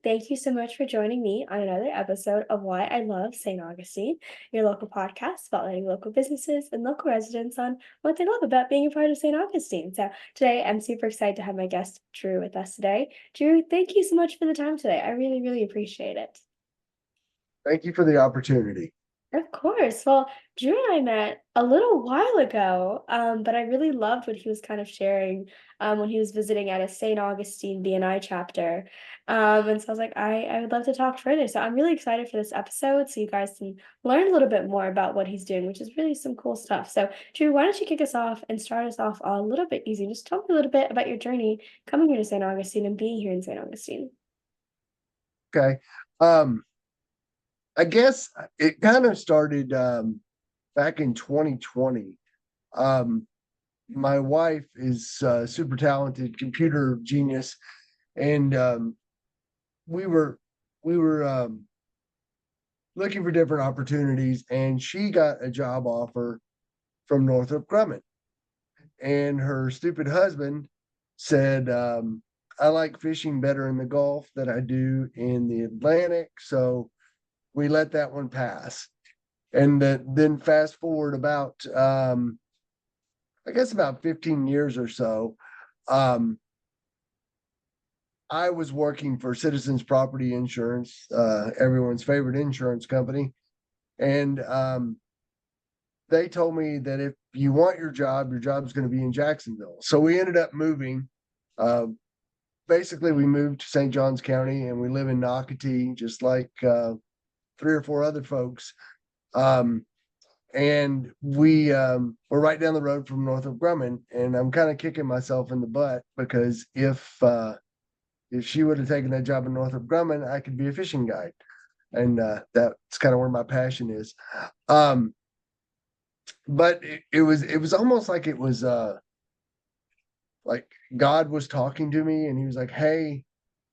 Thank you so much for joining me on another episode of Why I Love St. Augustine, your local podcast spotlighting local businesses and local residents on what they love about being a part of St. Augustine. So, today I'm super excited to have my guest Drew with us today. Drew, thank you so much for the time today. I really, really appreciate it. Thank you for the opportunity. Of course. Well, Drew and I met a little while ago, but I really loved what he was kind of sharing when he was visiting at a St. Augustine BNI chapter. And so I was like, I would love to talk further. So I'm really excited for this episode so you guys can learn a little bit more about what he's doing, which is really some cool stuff. So, Drew, why don't you kick us off and start us off a little bit easy? Just tell me a little bit about your journey coming here to St. Augustine and being here in St. Augustine. Okay. Um, I guess it kind of started back in 2020. Um, my wife is super talented, computer genius, and we were we were looking for different opportunities, and she got a job offer from Northrop Grumman, and her stupid husband said, "I like fishing better in the Gulf than I do in the Atlantic, so." We let that one pass. And then fast forward about, I guess about 15 years or so, um, I was working for Citizens Property Insurance, everyone's favorite insurance company. And they told me that if you want your job's going to be in Jacksonville. So we ended up moving. Uh, Basically, we moved to St. Johns County and we live in Nocatee, just like three or four other folks. Um, and we're right down the road from Northrop Grumman, and I'm kind of kicking myself in the butt because if she would have taken that job in Northrop Grumman, I could be a fishing guide, and that's kind of where my passion is. Um, but it was almost like it was like God was talking to me, and He was like, "Hey,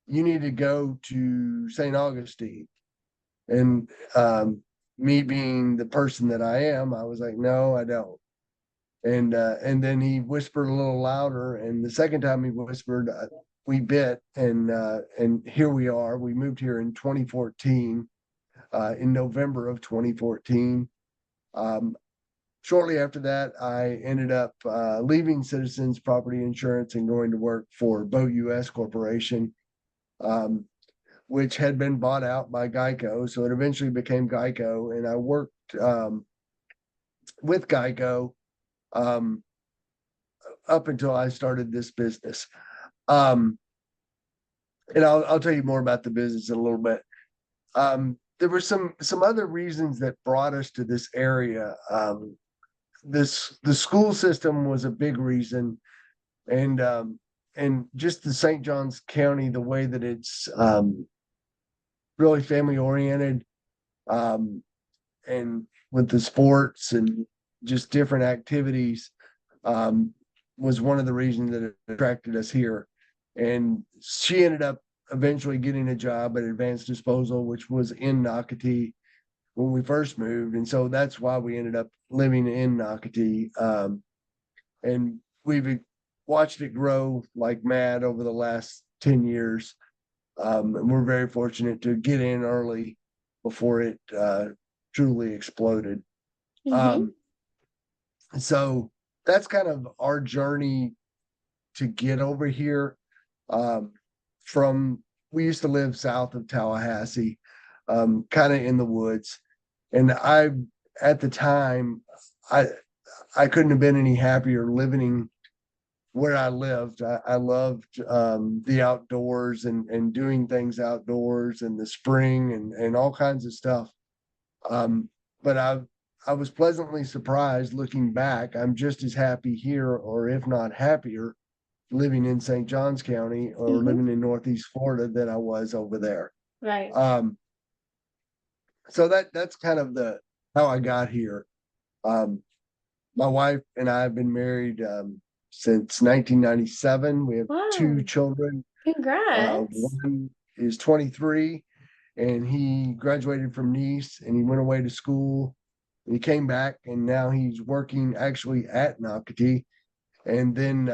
you need to go to St. Augustine." And me being the person that I am, I was like, "No, I don't." And then he whispered a little louder, and the second time he whispered, we bit, and here we are. We moved here in 2014, in November of 2014. Um, Shortly after that, I ended up leaving Citizens Property Insurance and going to work for Boat US Corporation, um, which had been bought out by Geico. So it eventually became Geico, and I worked with Geico um, up until I started this business. Um, and I'll tell you more about the business in a little bit. There were some other reasons that brought us to this area. The school system was a big reason, and just the St. Johns County, the way that it's really family oriented, um, and with the sports and just different activities, um, was one of the reasons that attracted us here. And she ended up eventually getting a job at Advanced Disposal, which was in Nocatee when we first moved. And so that's why we ended up living in Nocatee. And we've watched it grow like mad over the last 10 years. And we're very fortunate to get in early before it truly exploded. Mm-hmm. Um, so that's kind of our journey to get over here. Um, from We used to live south of Tallahassee, kind of in the woods, and I at the time I I couldn't have been any happier living where I lived. I loved the outdoors and doing things outdoors in the spring and all kinds of stuff. Um, but I was pleasantly surprised looking back. I'm just as happy here, or if not happier, living in St. Johns County or Mm-hmm. living in Northeast Florida than I was over there. Right. Um, so that's kind of the how I got here. Um, my wife and I have been married since 1997. We have two Wow. children. Congrats. One is 23, and he graduated from Nice, and he went away to school. And he came back, and now he's working actually at Nocatee. And then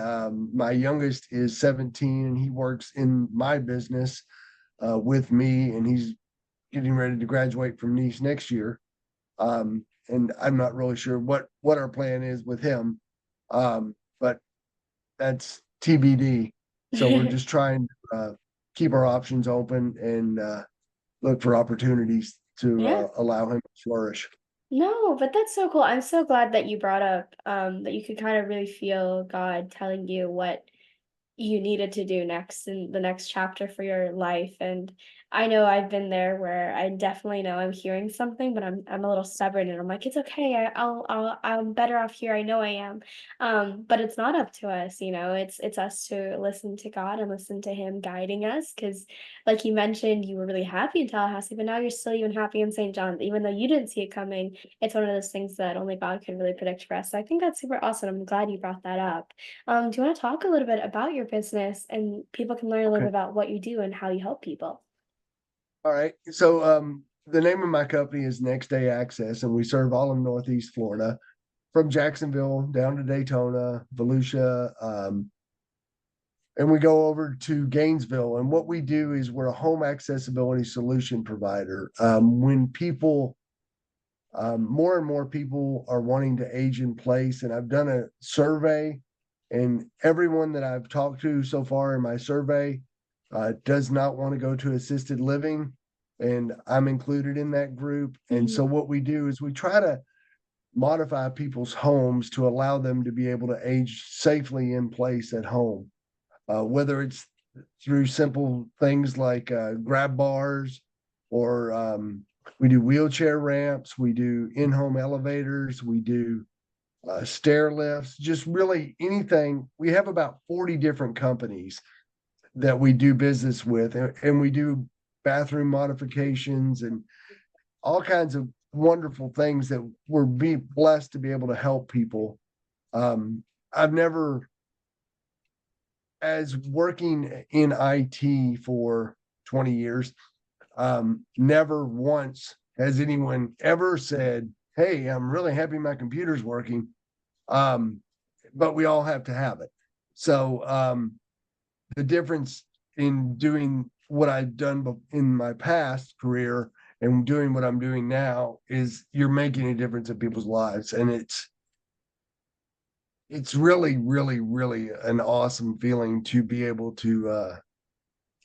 my youngest is 17, and he works in my business, with me, and he's getting ready to graduate from Nice next year. And I'm not really sure what our plan is with him, but that's TBD. So we're just trying to keep our options open and look for opportunities to Yeah. allow him to flourish. No, but that's so cool. I'm so glad that you brought up that you could kind of really feel God telling you what you needed to do next in the next chapter for your life. And I know I've been there where I definitely know I'm hearing something, but I'm a little stubborn and I'm like, it's okay. I'm better off here. I know I am. But it's not up to us, it's us to listen to God and listen to Him guiding us. Because like you mentioned, you were really happy in Tallahassee, but now you're still even happy in St. John, even though you didn't see it coming. It's one of those things that only God can really predict for us. So I think that's super awesome. I'm glad you brought that up. Do you want to talk a little bit about your business and people can learn a little Okay. bit about what you do and how you help people? All right. So the name of my company is Next Day Access, and we serve all of Northeast Florida from Jacksonville down to Daytona, Volusia, and we go over to Gainesville. And what we do is we're a home accessibility solution provider. When people, more and more people are wanting to age in place, and I've done a survey, and everyone that I've talked to so far in my survey does not want to go to assisted living. And I'm included in that group. And so Mhm. what we do is we try to modify people's homes to allow them to be able to age safely in place at home, whether it's through simple things like grab bars, or we do wheelchair ramps, we do in-home elevators, we do stair lifts, just really anything. We have about 40 different companies that we do business with, and we do bathroom modifications and all kinds of wonderful things that we're be blessed to be able to help people. I've never, as working in IT for 20 years, never once has anyone ever said, "Hey, I'm really happy my computer's working." Um, but we all have to have it. So the difference in doing what I've done in my past career and doing what I'm doing now is you're making a difference in people's lives, and it's really, really, really an awesome feeling to be able to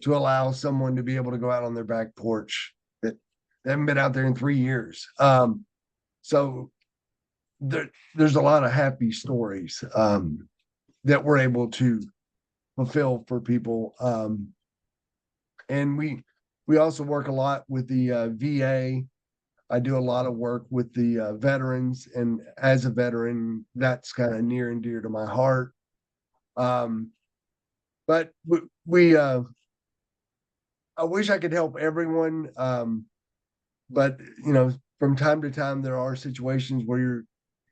allow someone to be able to go out on their back porch that they haven't been out there in 3 years. So there's a lot of happy stories that we're able to fulfill for people. And we also work a lot with the VA. I do a lot of work with the veterans, and as a veteran, that's kind of near and dear to my heart. Um, but I wish I could help everyone, but from time to time there are situations where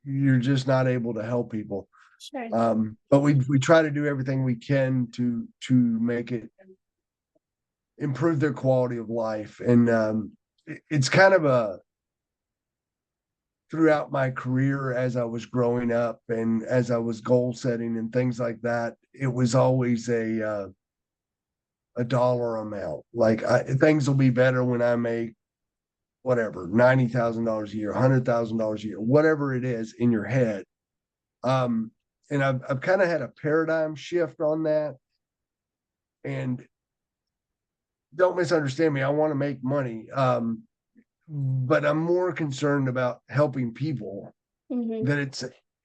you're just not able to help people. Sure. But we try to do everything we can to make it improve their quality of life. And it's kind of a throughout my career as I was growing up and as I was goal setting and things like that, it was always a dollar amount. Like things will be better when I make whatever $90,000 a year, $100,000 a year, whatever it is in your head. Um, and I've kind of had a paradigm shift on that. And don't misunderstand me, I want to make money. But I'm more concerned about helping people. Mhm. That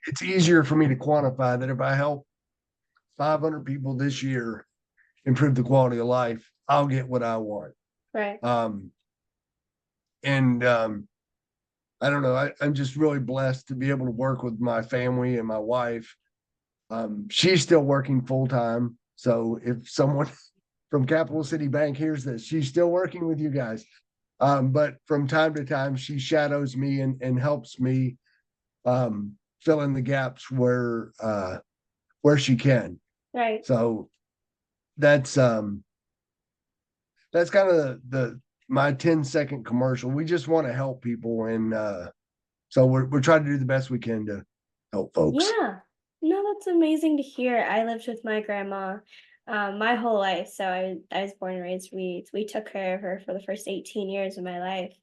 it's easier for me to quantify that if I help 500 people this year improve the quality of life, I'll get what I want. Right. Um, and I don't know. I'm just really blessed to be able to work with my family and my wife. She's still working full time. So if someone from Capital City Bank hears this, she's still working with you guys. But from time to time, she shadows me and helps me fill in the gaps where she can. Right. So that's that's kind of the my 10-second commercial. We just want to help people, and so we're trying to do the best we can to help folks. Yeah. No, that's amazing to hear. I lived with my grandma my whole life. So I was born and raised. We took care of her for the first 18 years of my life.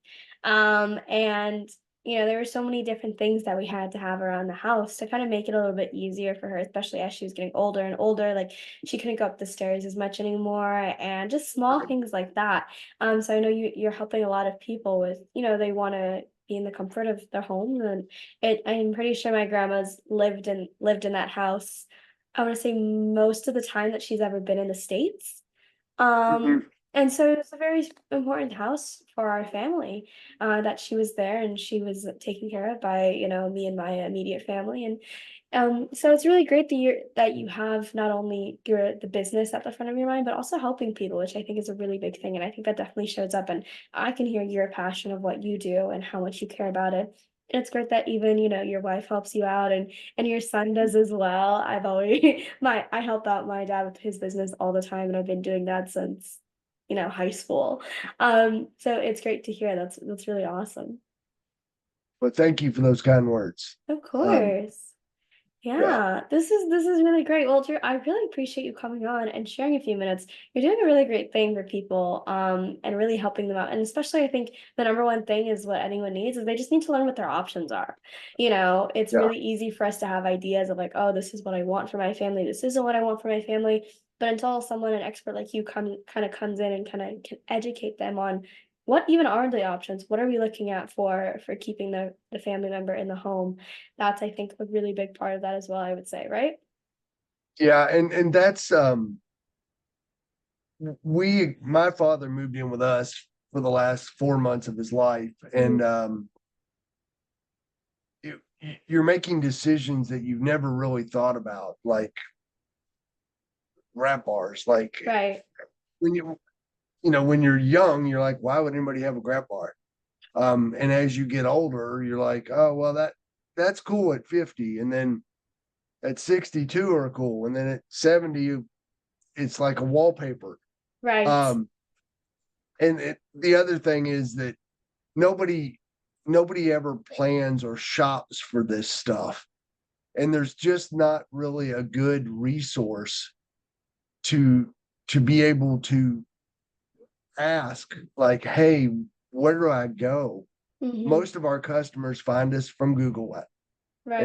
And there were so many different things that we had to have around the house to kind of make it a little bit easier for her, especially as she was getting older and older. Like she couldn't go up the stairs as much anymore, and just small things like that. So I know you're helping a lot of people with, they want to be in the comfort of their home, and I'm pretty sure my grandma's lived in that house. I wanna say most of the time that she's ever been in the States. Mhm. And so it was a very important house for our family, that she was there and she was taken care of by, me and my immediate family. And so it's really great that you have not only the business at the front of your mind, but also helping people, which I think is a really big thing. And I think that definitely shows up. And I can hear your passion of what you do and how much you care about it. And it's great that even, your wife helps you out and your son does as well. I've always I help out my dad with his business all the time, and I've been doing that since, high school. So it's great to hear. That's really awesome. But thank you for those kind words. Of Um, course. yeah, Yeah, this is really great. Well, Drew, I really appreciate you coming on and sharing a few minutes. You're doing a really great thing for people, and really helping them out. And especially, I think the number one thing is what anyone needs is they just need to learn what their options are. It's yeah. really easy for us to have ideas of like, oh, this is what I want for my family. This isn't what I want for my family. But until someone, an expert like you, kind of comes in and kind of can educate them on what even are the options, what are we looking at for keeping the family member in the home. That's, I think, a really big part of that as well, I would say, right? Yeah, and that's my father moved in with us for the last 4 months of his life, and Mhm. you're making decisions that you've never really thought about, like wrap bars. Like Right. when when you're young, you're like, why would anybody have a grab bar? And as you get older, you're like, oh well, that's cool at 50, and then at 62 are cool, and then at 70, it's like a wallpaper. Right. Um, and the other thing is that nobody nobody ever plans or shops for this stuff, and there's just not really a good resource to be able to ask, like, hey, where do I go? Mhm. Most of our customers find us from Google, Right.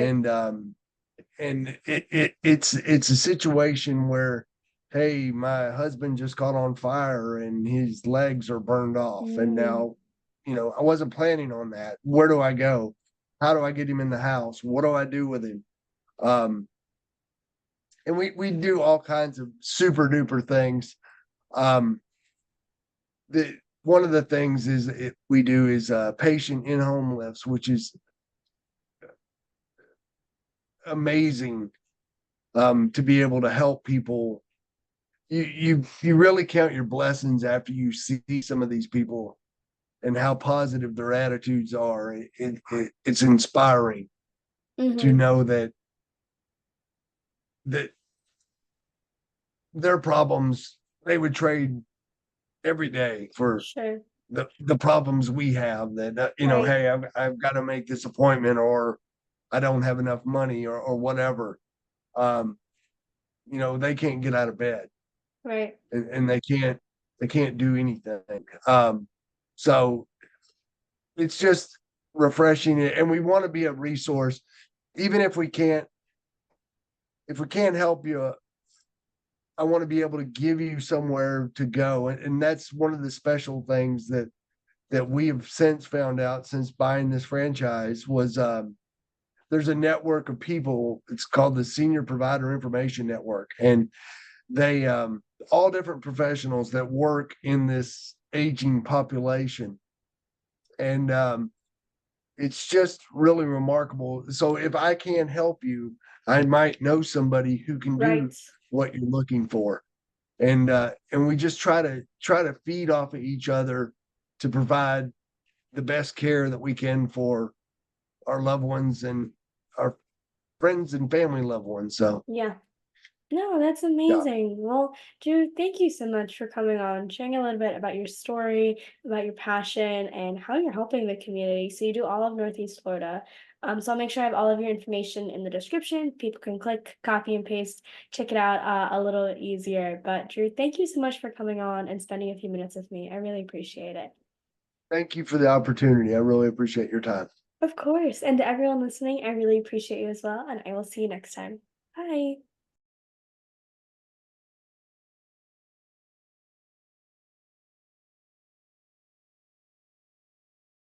and it's a situation where, hey, my husband just caught on fire and his legs are burned off, and Mm. now I wasn't planning on that. Where do I go? How do I get him in the house? What do I do with him? um and we do all kinds of super duper things. um the One of the things is we do is patient in-home lifts, which is amazing, to be able to help people. You really count your blessings after you see some of these people and how positive their attitudes are. It's inspiring to Mhm. know that their problems they would trade every day for Sure. the problems we have. That Right. hey, I've got to make this appointment, or I don't have enough money, or whatever. Um, they can't get out of bed, Right. and they can't do anything. Um, so it's just refreshing, and we want to be a resource, even if we can't help you. I want to be able to give you somewhere to go, and that's one of the special things that we have since found out since buying this franchise was, there's a network of people. It's called the Senior Provider Information Network, and they all different professionals that work in this aging population, and it's just really remarkable. So if I can help you, I might know somebody who can do Right. what you're looking for. And we just try to feed off of each other to provide the best care that we can for our loved ones and our friends and family loved ones. So Yeah. No, that's Yeah, amazing. Well, Drew, thank you so much for coming on, sharing a little bit about your story, about your passion, and how you're helping the community. So you do all of Northeast Florida. So I'll make sure I have all of your information in the description. People can click, copy, and paste, check it out a little easier. But Drew, thank you so much for coming on and spending a few minutes with me. I really appreciate it. thank you for the opportunity. I really appreciate your time. Of course. And to everyone listening, I really appreciate you as well. And I will see you next time. Bye.